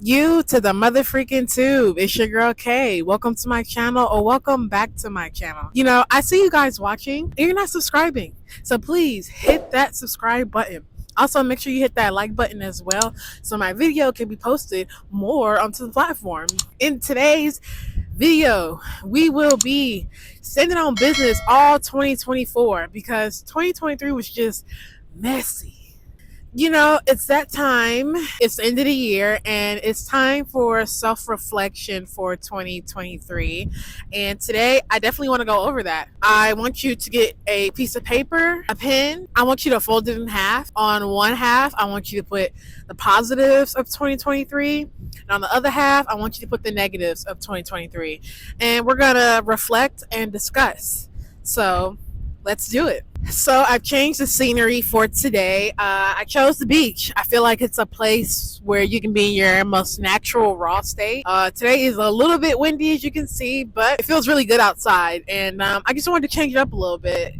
you to the mother freaking tube. It's your girl Kay. Welcome to my channel, or welcome back to my channel. I see you guys watching and you're not subscribing. So please hit that subscribe button. Also, make sure you hit that like button as well so my video can be posted more onto the platform. In today's video, we will be standing on business all 2024 because 2023 was just messy. It's that time. It's the end of the year, and it's time for self-reflection for 2023. And today, I definitely want to go over that. I want you to get a piece of paper, a pen. I want you to fold it in half. On one half, I want you to put the positives of 2023. And on the other half, I want you to put the negatives of 2023. And we're going to reflect and discuss. So let's do it. So I've changed the scenery for today. I chose the beach. I feel like it's a place where you can be in your most natural, raw state. Today is a little bit windy, as you can see, but it feels really good outside. And I just wanted to change it up a little bit,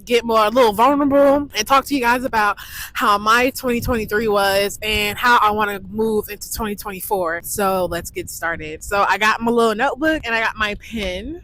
get a little vulnerable and talk to you guys about how my 2023 was and how I want to move into 2024. So let's get started. So I got my little notebook and I got my pen.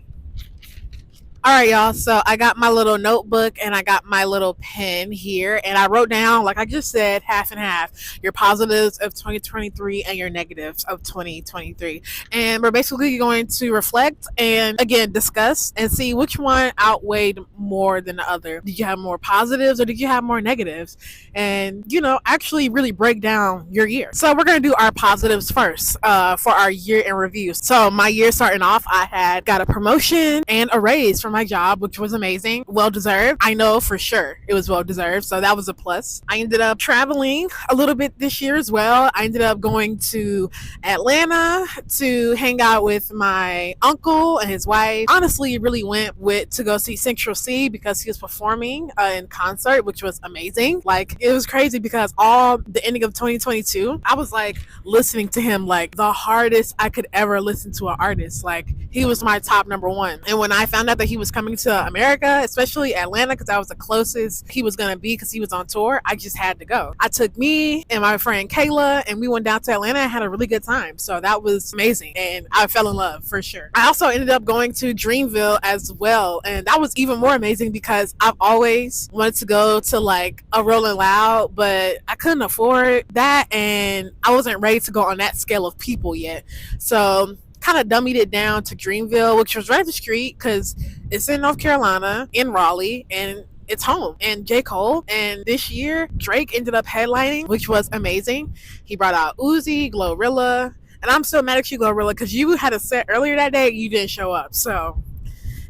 All right, y'all. So I got my little notebook and I got my little pen here, and I wrote down, like I just said, half and half, your positives of 2023 and your negatives of 2023. And we're basically going to reflect and, again, discuss and see which one outweighed more than the other. Did you have more positives or did you have more negatives? And, actually really break down your year. So we're going to do our positives first for our year in review. So my year starting off, I had got a promotion and a raise from my job, which was amazing. Well deserved. I know for sure it was well deserved. So that was a plus. I ended up traveling a little bit this year as well. I ended up going to Atlanta to hang out with my uncle and his wife. Honestly, really went to go see Central C because he was performing in concert, which was amazing. Like, it was crazy because all the ending of 2022, I was like listening to him like the hardest I could ever listen to an artist. Like, he was my top number one. And when I found out that he was coming to America, especially Atlanta, because that was the closest he was going to be because he was on tour, I just had to go. I took me and my friend Kayla and we went down to Atlanta and had a really good time. So that was amazing. And I fell in love for sure. I also ended up going to Dreamville as well. And that was even more amazing because I've always wanted to go to like a Rolling Loud, but I couldn't afford that. And I wasn't ready to go on that scale of people yet. So kind of dummied it down to Dreamville, which was right up the street because it's in North Carolina, in Raleigh, and it's home. And J. Cole, and this year Drake ended up headlining, which was amazing. He brought out Uzi, Glorilla, and I'm still mad at you, Glorilla, because you had a set earlier that day, you didn't show up. So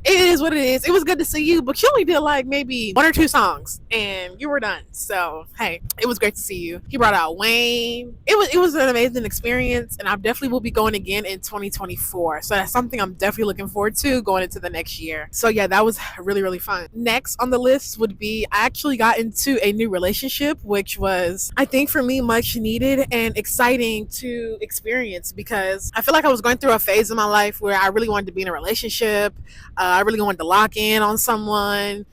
it is what it is. It was good to see you, but you only did like maybe one or two songs and you were done. So hey, it was great to see you. He brought out Wayne. It was an amazing experience, and I definitely will be going again in 2024. So that's something I'm definitely looking forward to going into the next year. So yeah, that was really, really fun. Next on the list would be I actually got into a new relationship, which was, I think, for me, much needed and exciting to experience because I feel like I was going through a phase in my life where I really wanted to be in a relationship. I really wanted to lock in on someone.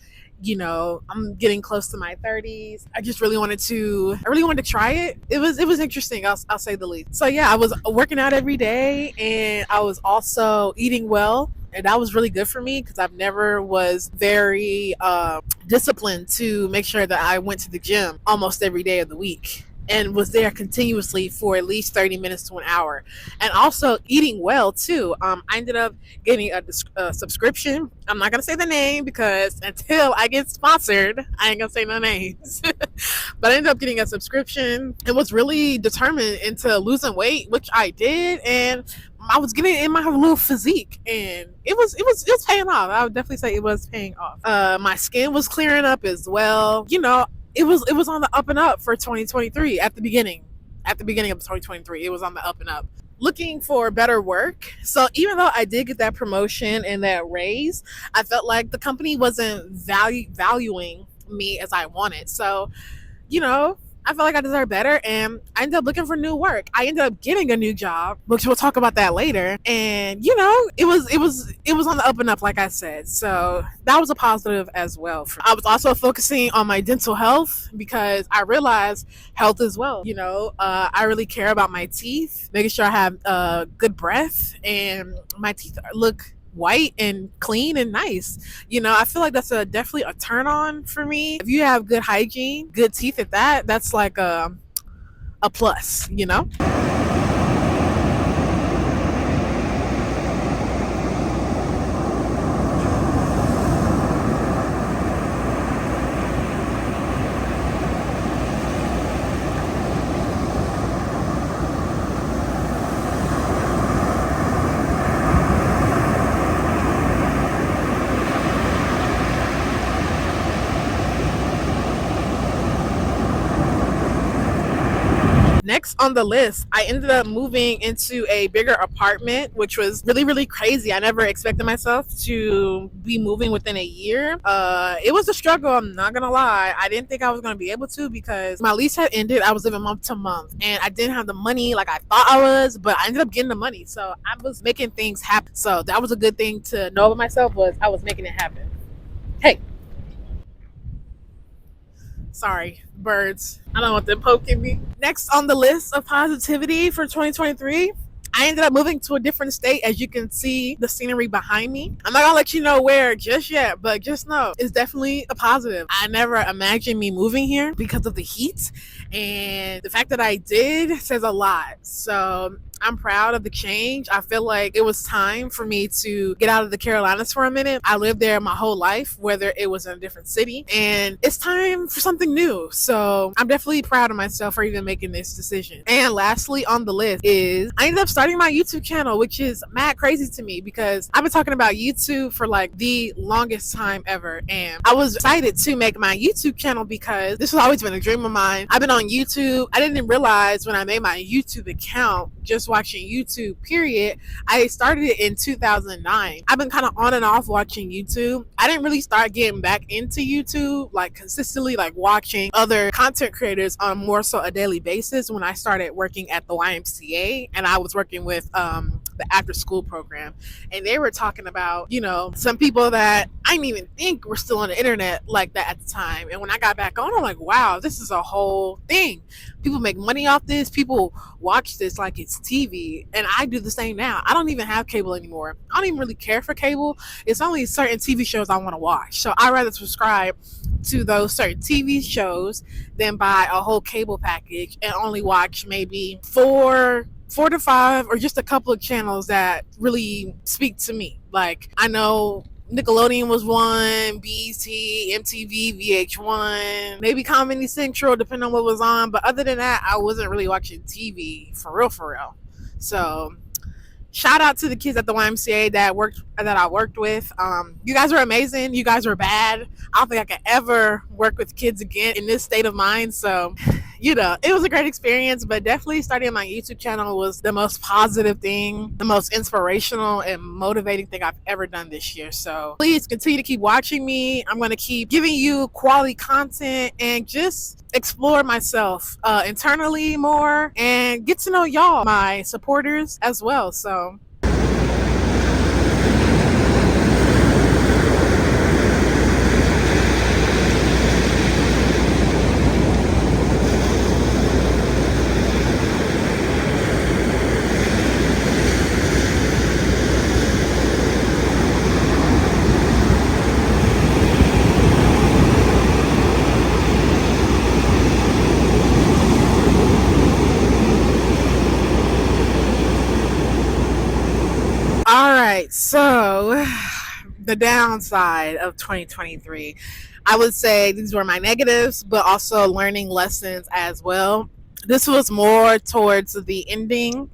I'm getting close to my 30s. I really wanted to try it. It was interesting. I'll say the least. So yeah, I was working out every day and I was also eating well. And that was really good for me because I've never was very disciplined to make sure that I went to the gym almost every day of the week and was there continuously for at least 30 minutes to an hour. And also eating well too. I ended up getting a subscription. I'm not gonna say the name because until I get sponsored, I ain't gonna say no names. But I ended up getting a subscription and was really determined into losing weight, which I did. And I was getting in my little physique, and it was paying off. I would definitely say it was paying off. My skin was clearing up as well. It was on the up and up for 2023 at the beginning of 2023. It was on the up and up. Looking for better work. So even though I did get that promotion and that raise, I felt like the company wasn't valuing me as I wanted. So, I felt like I deserved better, and I ended up looking for new work. I ended up getting a new job, which we'll talk about that later. And it was on the up and up, like I said. So that was a positive as well. I was also focusing on my dental health because I realized health as well. I really care about my teeth, making sure I have good breath and my teeth look white and clean and nice. I feel like that's definitely a turn on for me. If you have good hygiene, good teeth at that, that's like a plus. Next on the list, I ended up moving into a bigger apartment, which was really, really crazy. I never expected myself to be moving within a year. It was a struggle, I'm not gonna lie. I didn't think I was gonna be able to because my lease had ended. I was living month to month and I didn't have the money like I thought I was, but I ended up getting the money. So I was making things happen. So that was a good thing to know about myself, was I was making it happen. Hey, sorry, birds. I don't want them poking me. Next on the list of positivity for 2023, I ended up moving to a different state. As you can see the scenery behind me, I'm not gonna let you know where just yet, but just know it's definitely a positive. I never imagined me moving here because of the heat, and the fact that I did says a lot. So I'm proud of the change. I feel like it was time for me to get out of the Carolinas for a minute. I lived there my whole life, whether it was in a different city, and it's time for something new. So I'm definitely proud of myself for even making this decision. And lastly on the list is I ended up starting my YouTube channel, which is mad crazy to me because I've been talking about YouTube for like the longest time ever. And I was excited to make my YouTube channel because this has always been a dream of mine. I've been on YouTube. I didn't realize when I made my YouTube account, just watching YouTube, period. I started it in 2009. I've been kind of on and off watching YouTube. I didn't really start getting back into YouTube like consistently, like watching other content creators on more so a daily basis when I started working at the YMCA, and I was working with the after school program, and they were talking about some people that I didn't even think were still on the internet like that at the time. And when I got back on, I'm like, wow, this is a whole thing. People make money off this. People watch this like it's TV. And I do the same now. I don't even have cable anymore. I don't even really care for cable. It's only certain TV shows I want to watch. So I'd rather subscribe to those certain TV shows than buy a whole cable package and only watch maybe four to five or just a couple of channels that really speak to me. Like, I know Nickelodeon was one, BET, MTV, VH1, maybe Comedy Central, depending on what was on. But other than that, I wasn't really watching TV for real. So shout out to the kids at the YMCA that I worked with. You guys are amazing. You guys are bad. I don't think I could ever work with kids again in this state of mind. So it was a great experience, but definitely starting my YouTube channel was the most positive thing, the most inspirational and motivating thing I've ever done this year. So please continue to keep watching me. I'm going to keep giving you quality content and just explore myself internally more and get to know y'all, my supporters as well. So all right, so the downside of 2023, I would say these were my negatives, but also learning lessons as well. This was more towards the ending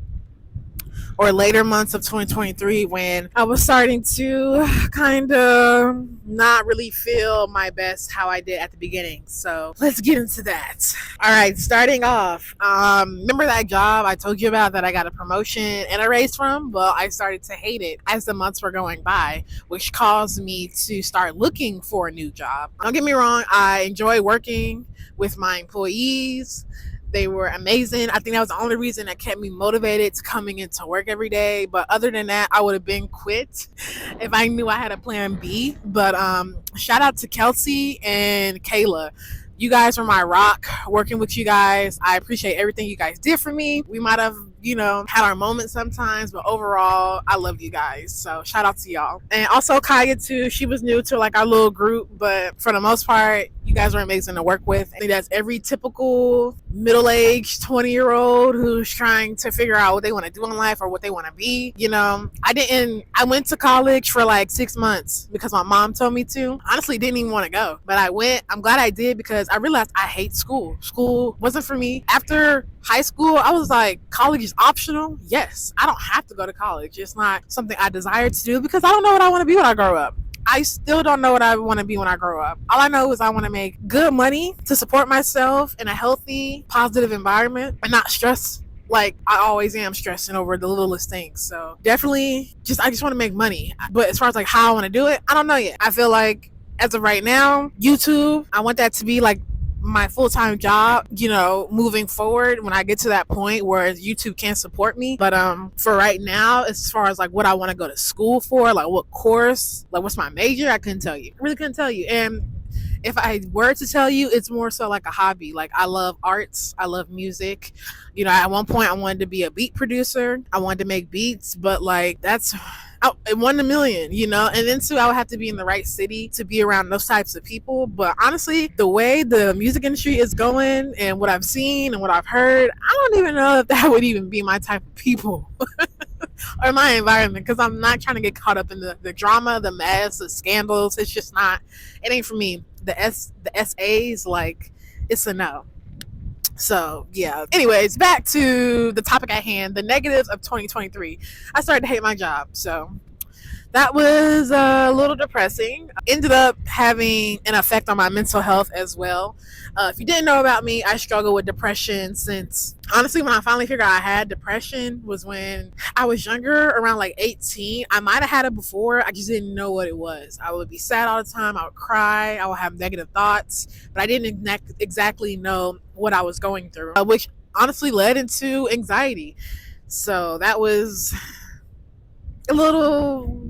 or later months of 2023 when I was starting to kind of not really feel my best how I did at the beginning. So let's get into that. All right, starting off, remember that job I told you about that I got a promotion and a raise from? Well, I started to hate it as the months were going by, which caused me to start looking for a new job. Don't get me wrong, I enjoy working with my employees. They were amazing. I think that was the only reason that kept me motivated to coming into work every day. But other than that, I would have been quit if I knew I had a plan B. But shout out to Kelsey and Kayla. You guys were my rock. Working with you guys, I appreciate everything you guys did for me. We might have, had our moments sometimes, but overall, I love you guys. So shout out to y'all. And also Kaya too. She was new to like our little group, but for the most part, you guys are amazing to work with. I think that's every typical middle-aged 20-year-old who's trying to figure out what they want to do in life or what they want to be. I went to college for like 6 months because my mom told me to. Honestly, didn't even want to go, but I went. I'm glad I did because I realized I hate school. School wasn't for me. After high school, I was like, college is optional. Yes, I don't have to go to college. It's not something I desire to do because I don't know what I want to be when I grow up. I still don't know what I want to be when I grow up. All I know is I want to make good money to support myself in a healthy, positive environment and not stress like I always am stressing over the littlest things. So definitely I just want to make money. But as far as like how I want to do it, I don't know yet. I feel like as of right now, YouTube, I want that to be like my full-time job, moving forward when I get to that point where YouTube can't support me. But for right now, as far as like what I want to go to school for, like what course, like what's my major, I couldn't tell you. I really couldn't tell you. And if I were to tell you, it's more so like a hobby. Like I love arts, I love music. At one point I wanted to be a beat producer. I wanted to make beats, but like that's one in a million, and then too I would have to be in the right city to be around those types of people. But honestly, the way the music industry is going and what I've seen and what I've heard, I don't even know if that would even be my type of people or my environment, because I'm not trying to get caught up in the drama, the mess, the scandals. It's just not, it ain't for me. The SAs, like, it's a no. So yeah, anyways, back to the topic at hand, the negatives of 2023. I started to hate my job, so that was a little depressing. Ended up having an effect on my mental health as well. If you didn't know about me, I struggle with depression since, honestly, when I finally figured out I had depression was when I was younger, around like 18. I might have had it before, I just didn't know what it was. I would be sad all the time, I would cry, I would have negative thoughts, but I didn't exactly know what I was going through, which honestly led into anxiety. So that was a little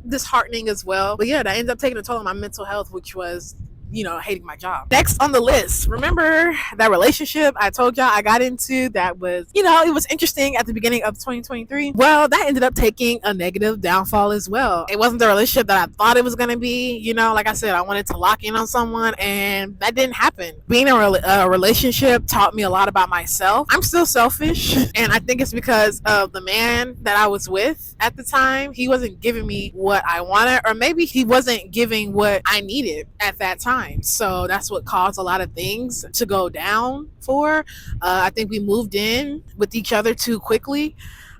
disheartening as well. But yeah, that ended up taking a toll on my mental health, which was, hating my job. Next on the list, remember that relationship I told y'all I got into that was, it was interesting at the beginning of 2023? Well, that ended up taking a negative downfall as well. It wasn't the relationship that I thought it was going to be. Like I said, I wanted to lock in on someone and that didn't happen. Being in a relationship taught me a lot about myself. I'm still selfish, and I think it's because of the man that I was with at the time. He wasn't giving me what I wanted, or maybe he wasn't giving what I needed at that time. So that's what caused a lot of things to go down for. I think we moved in with each other too quickly.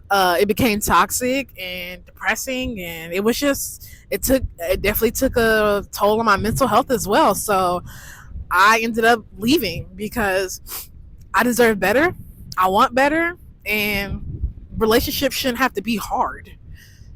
It became toxic and depressing, and it was just, it definitely took a toll on my mental health as well. So I ended up leaving because I deserve better. I want better, and relationships shouldn't have to be hard.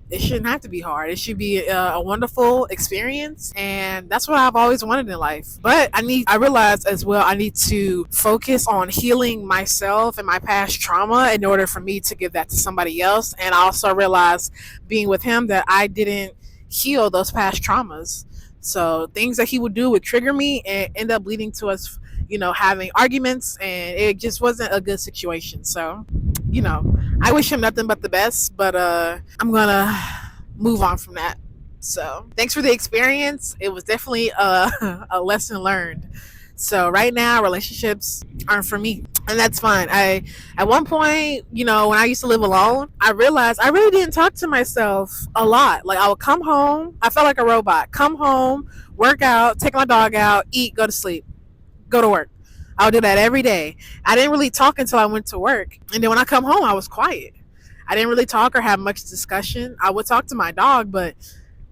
It shouldn't have to be hard. It should be a wonderful experience, and that's what I've always wanted in life. But I realized as well, I need to focus on healing myself and my past trauma in order for me to give that to somebody else. And I also realized, being with him, that I didn't heal those past traumas. So things that he would do would trigger me and end up leading to us, having arguments, and it just wasn't a good situation. So, I wish him nothing but the best, but I'm gonna move on from that. So thanks for the experience. It was definitely a lesson learned. So right now, relationships aren't for me, and that's fine. At one point, when I used to live alone, I realized I really didn't talk to myself a lot. Like, I would come home, I felt like a robot. Come home, work out, take my dog out, eat, go to sleep, go to work. I would do that every day. I didn't really talk until I went to work, and then when I come home, I was quiet. I didn't really talk or have much discussion. I would talk to my dog, but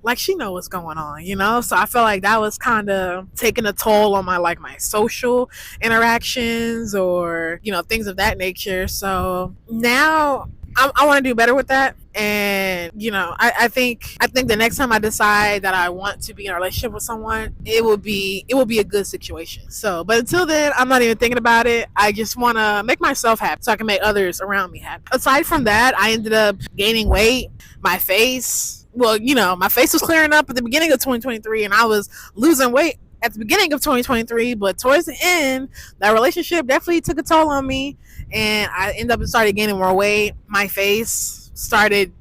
like she know what's going on, you know? So I feel like that was kind of taking a toll on my like my social interactions or, you know, things of that nature. So now I want to do better with that. And you know, I think the next time I decide that I want to be in a relationship with someone, it will be a good situation. So, but until then, I'm not even thinking about it. I just want to make myself happy so I can make others around me happy. Aside from that, I ended up gaining weight. My face, well, you know, my face was clearing up at the beginning of 2023, and I was losing weight at the beginning of 2023, but towards the end, that relationship definitely took a toll on me, and I ended up started gaining more weight. My face started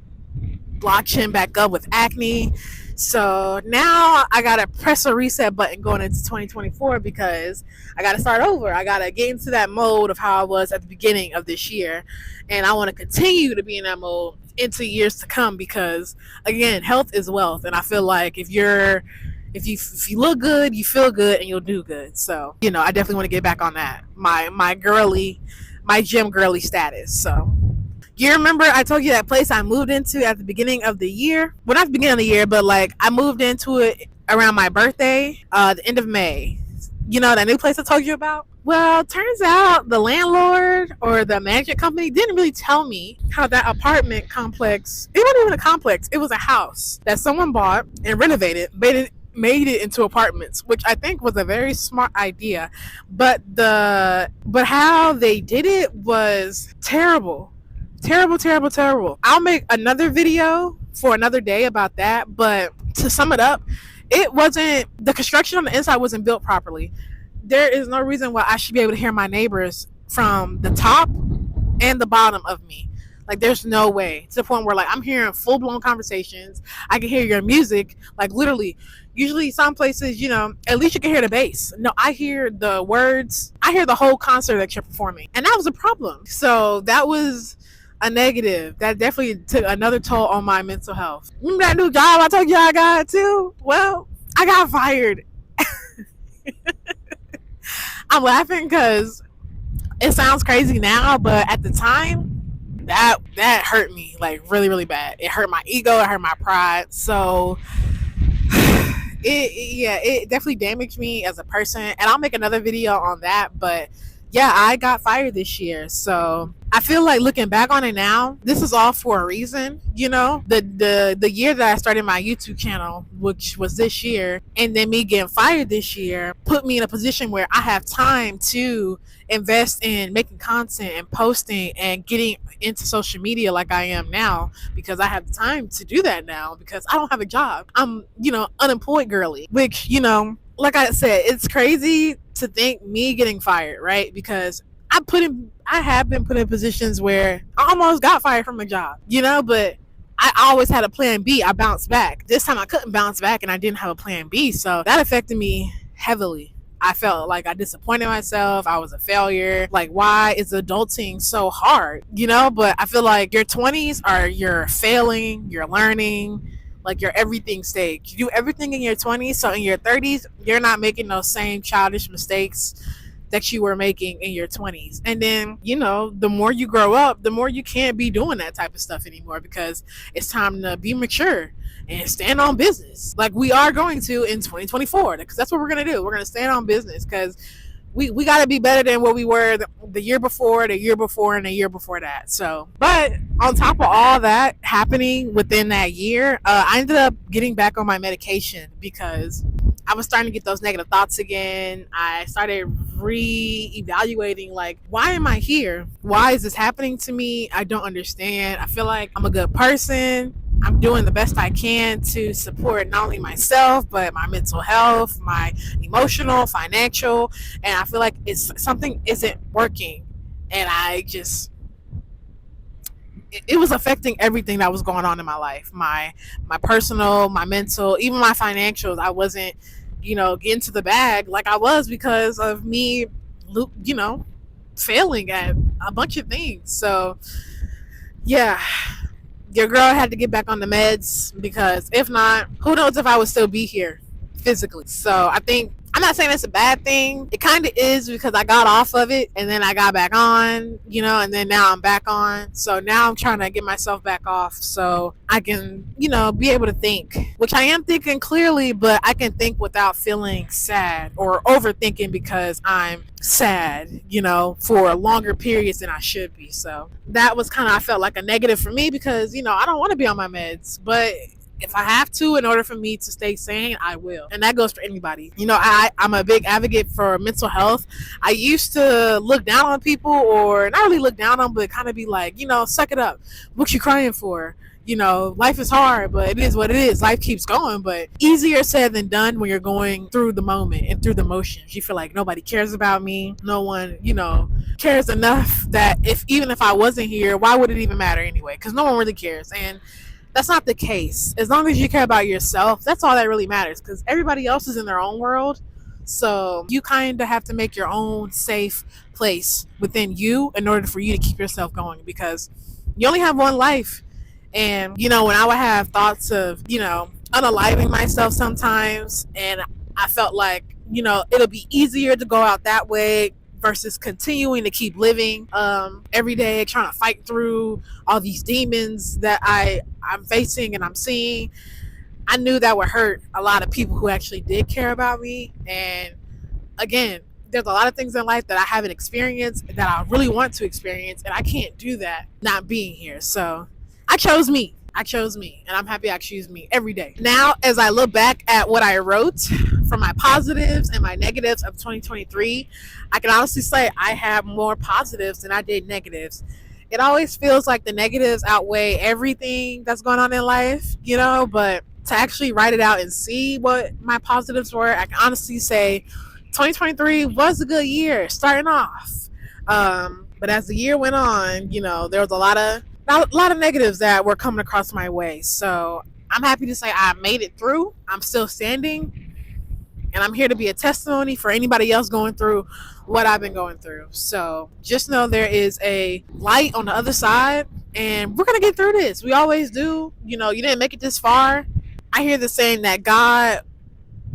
blotching back up with acne. So now I gotta press a reset button going into 2024 because I gotta start over. I gotta get into that mode of how I was at the beginning of this year, and I want to continue to be in that mode into years to come because again, health is wealth, and I feel like if you look good, you feel good, and you'll do good. So you know, I definitely want to get back on that my gym girly status. So you remember I told you that place I moved into at the beginning of the year? Well, not the beginning of the year, but like I moved into it around my birthday, the end of May. You know, that new place I told you about? Well, turns out the landlord or the management company didn't really tell me how that apartment complex, it wasn't even a complex, it was a house that someone bought and renovated, made it into apartments, which I think was a very smart idea. But how they did it was terrible. Terrible, terrible, terrible. I'll make another video for another day about that, but to sum it up, the construction on the inside wasn't built properly. There is no reason why I should be able to hear my neighbors from the top and the bottom of me. Like there's no way, to the point where like I'm hearing full blown conversations. I can hear your music, like literally. Usually some places, you know, at least you can hear the bass. No, I hear the words. I hear the whole concert that you're performing, and that was a problem. So that was a negative. That definitely took another toll on my mental health. Remember that new job I told you I got too? Well, I got fired. I'm laughing because it sounds crazy now, but at the time, that hurt me like really, really bad. It hurt my ego. It hurt my pride. So it definitely damaged me as a person, and I'll make another video on that. But yeah, I got fired this year, so I feel like looking back on it now, this is all for a reason. You know, the year that I started my YouTube channel, which was this year, and then me getting fired this year, put me in a position where I have time to invest in making content and posting and getting into social media like I am now, because I have time to do that now because I don't have a job. I'm, you know, unemployed girly, which, you know, like I said, it's crazy to think me getting fired, right? Because I have been put in positions where I almost got fired from a job, you know, but I always had a plan B. I bounced back. This time I couldn't bounce back and I didn't have a plan B. So that affected me heavily. I felt like I disappointed myself. I was a failure. Like, why is adulting so hard? You know, but I feel like your 20s are your failing, you're learning, like your everything stage. You do everything in your 20s, so in your 30s, you're not making those same childish mistakes that you were making in your 20s. And then, you know, the more you grow up, the more you can't be doing that type of stuff anymore, because it's time to be mature and stand on business like we are going to in 2024, because that's what we're going to do. We're going to stand on business because we got to be better than what we were the year before, and the year before that. So, but on top of all that happening within that year, I ended up getting back on my medication because I was starting to get those negative thoughts again. I started re-evaluating, like, why am I here? Why is this happening to me? I don't understand. I feel like I'm a good person. I'm doing the best I can to support not only myself, but my mental health, my emotional, financial, and I feel like something isn't working. And it was affecting everything that was going on in my life, my personal, my mental, even my financials. I wasn't, you know, getting to the bag like I was because of me, you know, failing at a bunch of things. So yeah, your girl had to get back on the meds, because if not, who knows if I would still be here physically. So I think, I'm not saying it's a bad thing. It kind of is, because I got off of it and then I got back on, and then now I'm back on. So now I'm trying to get myself back off so I can, be able to think, which I am thinking clearly, but I can think without feeling sad or overthinking because I'm sad, for longer periods than I should be. So that was kind of, I felt like a negative for me because, I don't want to be on my meds, but if I have to, in order for me to stay sane, I will. And that goes for anybody. I'm a big advocate for mental health. I used to look down on people, or not really look down on, but kind of be like, suck it up. What you crying for? Life is hard, but it is what it is. Life keeps going, but easier said than done when you're going through the moment and through the motions. You feel like nobody cares about me. No one, cares enough that even if I wasn't here, why would it even matter anyway? Because no one really cares. And that's not the case. As long as you care about yourself, that's all that really matters, because everybody else is in their own world. So you kind of have to make your own safe place within you in order for you to keep yourself going, because you only have one life. And, when I would have thoughts of, unaliving myself sometimes, and I felt like, it'll be easier to go out that way versus continuing to keep living every day, trying to fight through all these demons that I'm facing and I'm seeing. I knew that would hurt a lot of people who actually did care about me. And again, there's a lot of things in life that I haven't experienced that I really want to experience, and I can't do that not being here. So I chose me. And I'm happy I choose me every day. Now, as I look back at what I wrote for my positives and my negatives of 2023, I can honestly say I have more positives than I did negatives. It always feels like the negatives outweigh everything that's going on in life, but to actually write it out and see what my positives were, I can honestly say 2023 was a good year starting off. But as the year went on, there was a lot of negatives that were coming across my way. So I'm happy to say I made it through. I'm still standing, and I'm here to be a testimony for anybody else going through what I've been going through. So just know there is a light on the other side, and we're going to get through this. We always do. You didn't make it this far. I hear the saying that God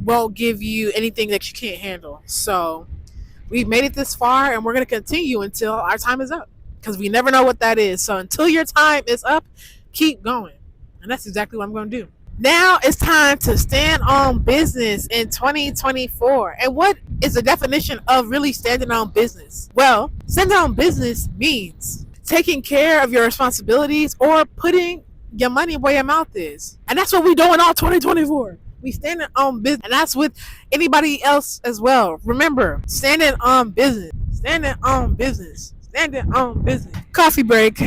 won't give you anything that you can't handle. So we've made it this far, and we're going to continue until our time is up, because we never know what that is. So until your time is up, keep going. And that's exactly what I'm going to do. Now it's time to stand on business in 2024. And what is the definition of really standing on business? Well, standing on business means taking care of your responsibilities or putting your money where your mouth is. And that's what we're doing all 2024. We standing on business. And that's with anybody else as well. Remember, standing on business. Standing on business. Standing on business. Coffee break.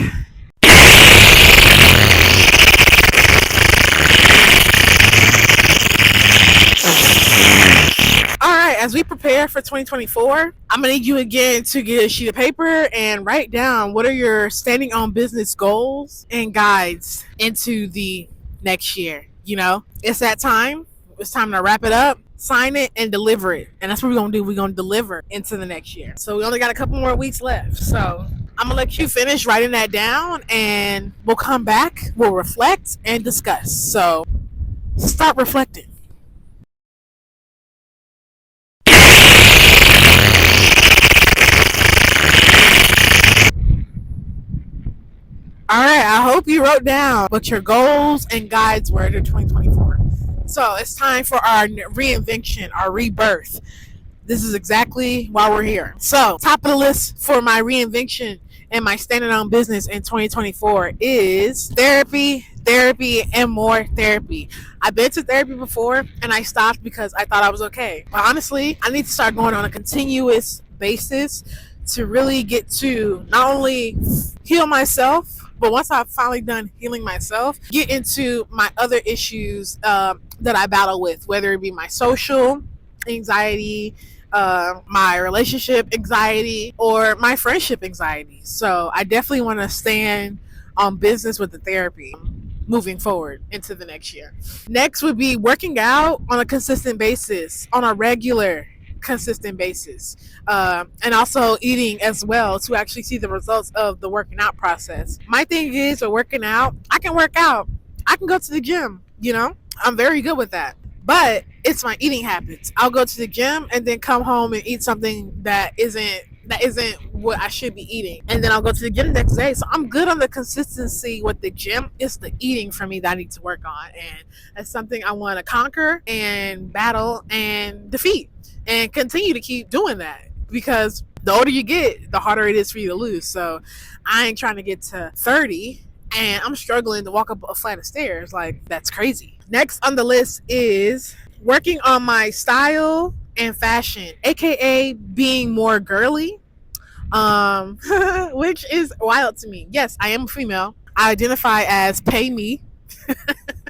All right, as we prepare for 2024, I'm going to need you again to get a sheet of paper and write down what are your standing on business goals and guides into the next year. It's that time. It's time to wrap it up, sign it, and deliver it. And that's what we're going to do. We're going to deliver into the next year. So we only got a couple more weeks left. So I'm going to let you finish writing that down, and we'll come back, we'll reflect, and discuss. So start reflecting. All right, I hope you wrote down what your goals and guides were to 2024. So it's time for our reinvention, our rebirth. This is exactly why we're here. So top of the list for my reinvention and my standing on business in 2024 is therapy, and more therapy. I've been to therapy before, and I stopped because I thought I was okay. But honestly, I need to start going on a continuous basis to really get to not only heal myself, but once I've finally done healing myself, get into my other issues that I battle with, whether it be my social anxiety, my relationship anxiety, or my friendship anxiety. So I definitely want to stand on business with the therapy moving forward into the next year. Next would be working out on a consistent basis, on a regular consistent basis, and also eating as well to actually see the results of the working out process. My thing is with working out, I can work out, I can go to the gym, I'm very good with that. But it's my eating habits. I'll go to the gym and then come home and eat something that isn't what I should be eating. And then I'll go to the gym the next day. So I'm good on the consistency with the gym. It's the eating for me that I need to work on. And that's something I want to conquer and battle and defeat and continue to keep doing that, because the older you get, the harder it is for you to lose. So I ain't trying to get to 30 and I'm struggling to walk up a flight of stairs. Like, that's crazy. Next on the list is working on my style and fashion, aka being more girly, which is wild to me. Yes, I am a female. I identify as pay me.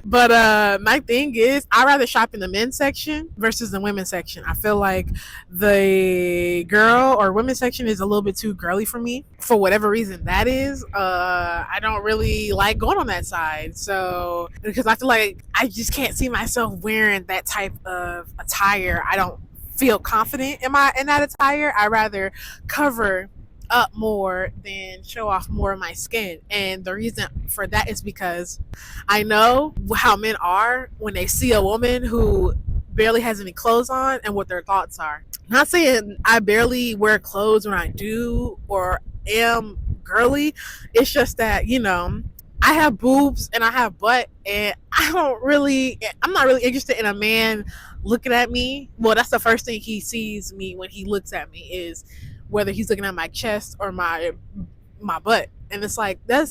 But my thing is, I rather shop in the men's section versus the women's section. I feel like the girl or women's section is a little bit too girly for me, for whatever reason that is. I don't really like going on that side. So, because I feel like I just can't see myself wearing that type of attire. I don't feel confident in that attire. I rather cover up more than show off more of my skin. And the reason for that is because I know how men are when they see a woman who barely has any clothes on and what their thoughts are. Not saying I barely wear clothes when I do or am girly. It's just that, I have boobs and I have butt, and I'm not really interested in a man looking at me. Well, that's the first thing he sees me when he looks at me, is whether he's looking at my chest or my butt. And it's like, I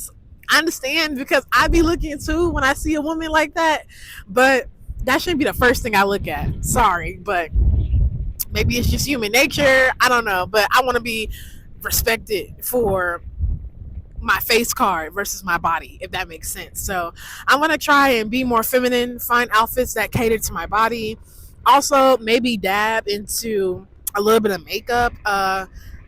understand, because I be looking too when I see a woman like that, but that shouldn't be the first thing I look at. Sorry, but maybe it's just human nature. I don't know, but I want to be respected for my face card versus my body, if that makes sense. So I want to try and be more feminine, find outfits that cater to my body. Also, maybe dab into a little bit of makeup.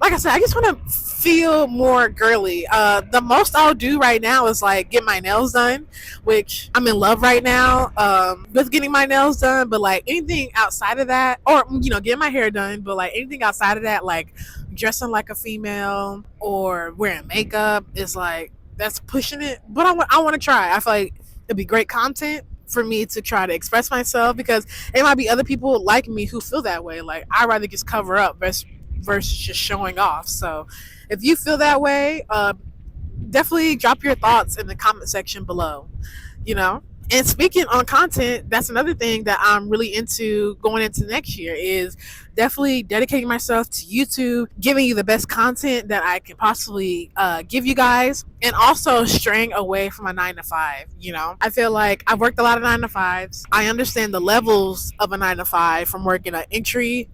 Like I said, I just want to feel more girly. The most I'll do right now is like get my nails done, which I'm in love right now with getting my nails done. But like anything outside of that, or getting my hair done, but like anything outside of that, like dressing like a female or wearing makeup, is like, that's pushing it. But I want to try. I feel like it'd be great content for me to try to express myself, because it might be other people like me who feel that way. Like, I'd rather just cover up versus just showing off. So if you feel that way, definitely drop your thoughts in the comment section below. And speaking on content, that's another thing that I'm really into going into next year, is definitely dedicating myself to YouTube, giving you the best content that I can possibly give you guys, and also straying away from a 9-to-5. I feel like I've worked a lot of 9-to-5s. I understand the levels of a 9-to-5, from working an entry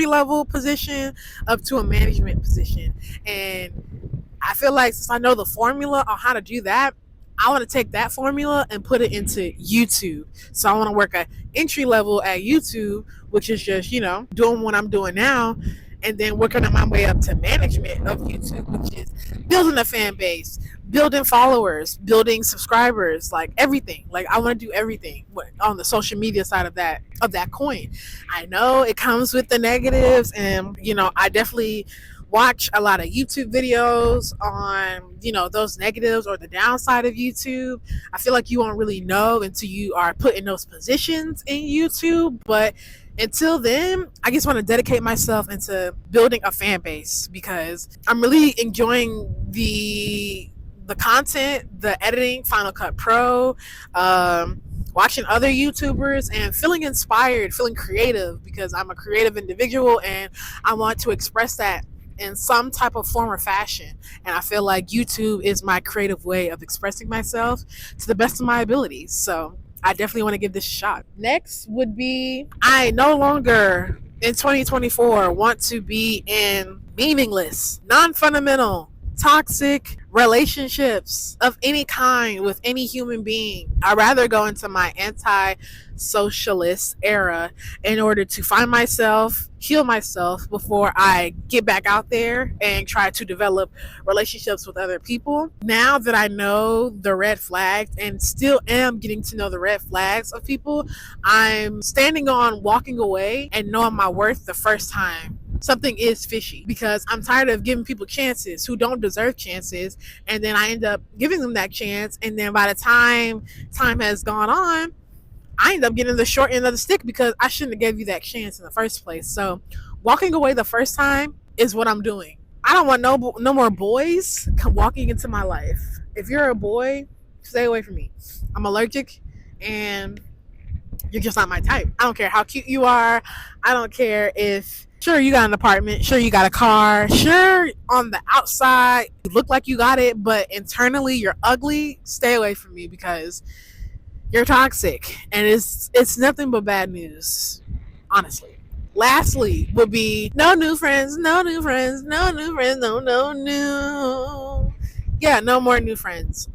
level position up to a management position. And I feel like, since I know the formula on how to do that, I want to take that formula and put it into YouTube. So I want to work at entry level at YouTube, which is just, doing what I'm doing now, and then working on my way up to management of YouTube, which is building a fan base, building followers, building subscribers, like everything. Like, I want to do everything on the social media side of that coin. I know it comes with the negatives, and I definitely watch a lot of YouTube videos on, those negatives or the downside of YouTube. I feel like you won't really know until you are put in those positions in YouTube. But until then, I just want to dedicate myself into building a fan base, because I'm really enjoying the content, the editing, Final Cut Pro, watching other YouTubers and feeling inspired, feeling creative, because I'm a creative individual and I want to express that in some type of form or fashion. And I feel like YouTube is my creative way of expressing myself to the best of my abilities. So I definitely want to give this a shot. Next would be, I no longer in 2024 want to be in meaningless, non-fundamental, toxic relationships of any kind with any human being. I'd rather go into my anti-socialist era in order to find myself, heal myself, before I get back out there and try to develop relationships with other people. Now that I know the red flags, and still am getting to know the red flags of people, I'm standing on walking away and knowing my worth the first time something is fishy, because I'm tired of giving people chances who don't deserve chances, and then I end up giving them that chance, and then by the time has gone on, I end up getting the short end of the stick because I shouldn't have gave you that chance in the first place. So walking away the first time is what I'm doing. I don't want no more boys walking into my life. If you're a boy, stay away from me. I'm allergic, and you're just not my type. I don't care how cute you are. I don't care if, sure, you got an apartment, sure, you got a car, sure, on the outside you look like you got it, but internally you're ugly. Stay away from me because you're toxic, and it's nothing but bad news, honestly. Lastly would be no new friends, no new friends, no new friends, no. Yeah, no more new friends.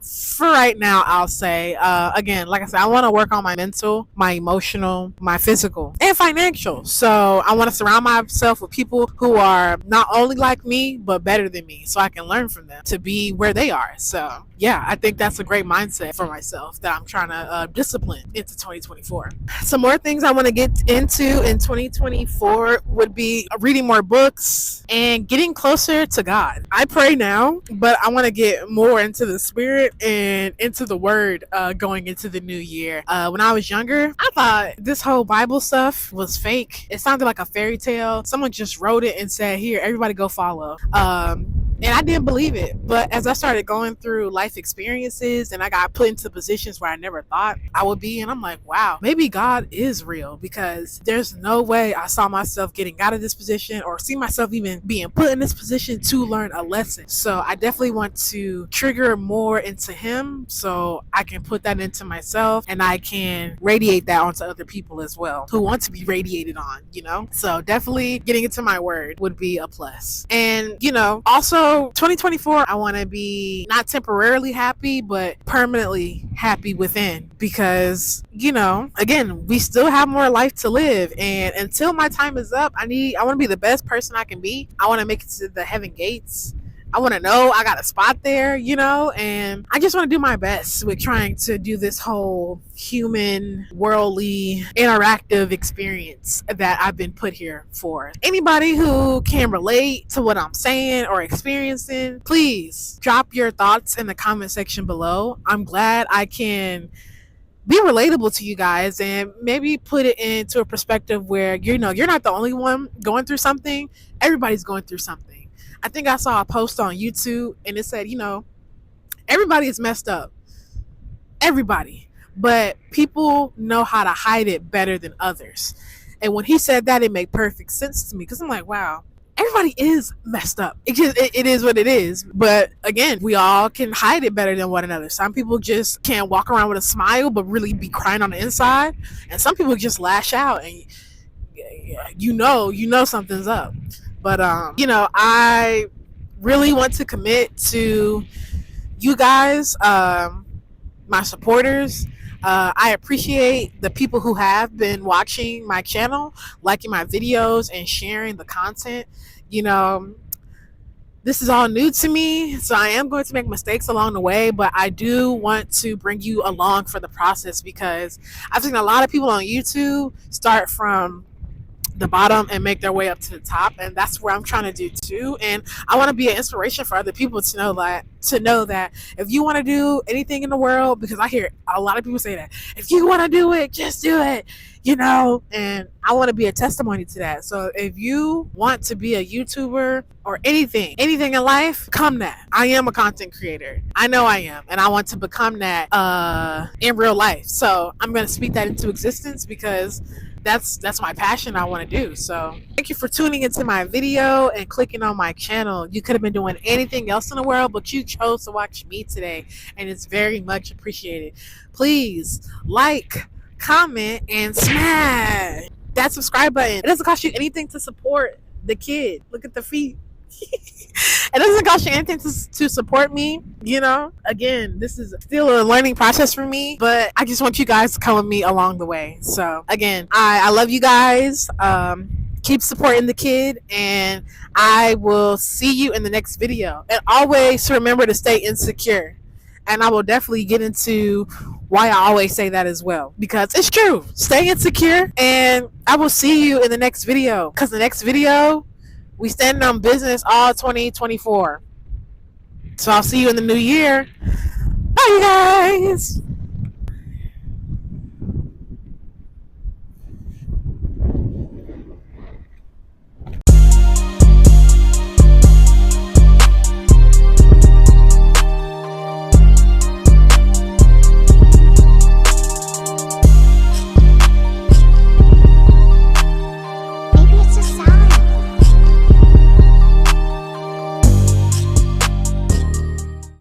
For right now, I'll say, again, like I said, I want to work on my mental, my emotional, my physical, and financial. So I want to surround myself with people who are not only like me, but better than me, so I can learn from them to be where they are. So yeah, I think that's a great mindset for myself that I'm trying to discipline into 2024. Some more things I want to get into in 2024 would be reading more books and getting closer to God. I pray now, but I want to get more into the spirit and into the word going into the new year. When I was younger, I thought this whole Bible stuff was fake. It sounded like a fairy tale. Someone just wrote it and said, here, everybody go follow. And I didn't believe it. But as I started going through life experiences and I got put into positions where I never thought I would be, and I'm like, wow, maybe God is real, because there's no way I saw myself getting out of this position or see myself even being put in this position to learn a lesson. So I definitely want to trigger more into Him so I can put that into myself and I can radiate that onto other people as well who want to be radiated on, you know? So definitely getting into my word would be a plus. And, you know, also 2024, I want to be not temporarily happy, but permanently happy within, because, you know, again, we still have more life to live. And until my time is up, I want to be the best person I can be. I want to make it to the heaven gates. I want to know I got a spot there, you know, and I just want to do my best with trying to do this whole human, worldly, interactive experience that I've been put here for. Anybody who can relate to what I'm saying or experiencing, please drop your thoughts in the comment section below. I'm glad I can be relatable to you guys and maybe put it into a perspective where, you know, you're not the only one going through something. Everybody's going through something. I think I saw a post on YouTube and it said, you know, everybody is messed up. Everybody. But people know how to hide it better than others. And when he said that, it made perfect sense to me, because I'm like, wow, everybody is messed up. It is what it is. But again, we all can hide it better than one another. Some people just can't walk around with a smile but really be crying on the inside. And some people just lash out and you know something's up. But, you know, I really want to commit to you guys, my supporters. I appreciate the people who have been watching my channel, liking my videos, and sharing the content. You know, this is all new to me, so I am going to make mistakes along the way, but I do want to bring you along for the process, because I've seen a lot of people on YouTube start from the bottom and make their way up to the top, and that's where I'm trying to do too. And I want to be an inspiration for other people to know that if you want to do anything in the world, because I hear a lot of people say that if you want to do it, just do it, you know, and I want to be a testimony to that. So if you want to be a YouTuber or anything in life, become that. I am a content creator. I know I am, and I want to become that in real life. So I'm going to speak that into existence, because that's my passion. I want to do. So thank you for tuning into my video and clicking on my channel. You could have been doing anything else in the world, but you chose to watch me today, and it's very much appreciated. Please like, comment, and smash that subscribe button. It doesn't cost you anything to support the kid. Look at the feet. It doesn't cost you anything to support me, you know. Again, this is still a learning process for me, but I just want you guys to come with me along the way. So again, I love you guys. Keep supporting the kid, and I will see you in the next video. And always remember to stay insecure. And I will definitely get into why I always say that as well, because it's true. Stay insecure, and I will see you in the next video, because the next video, we standing on business all 2024. So I'll see you in the new year. Bye, you guys.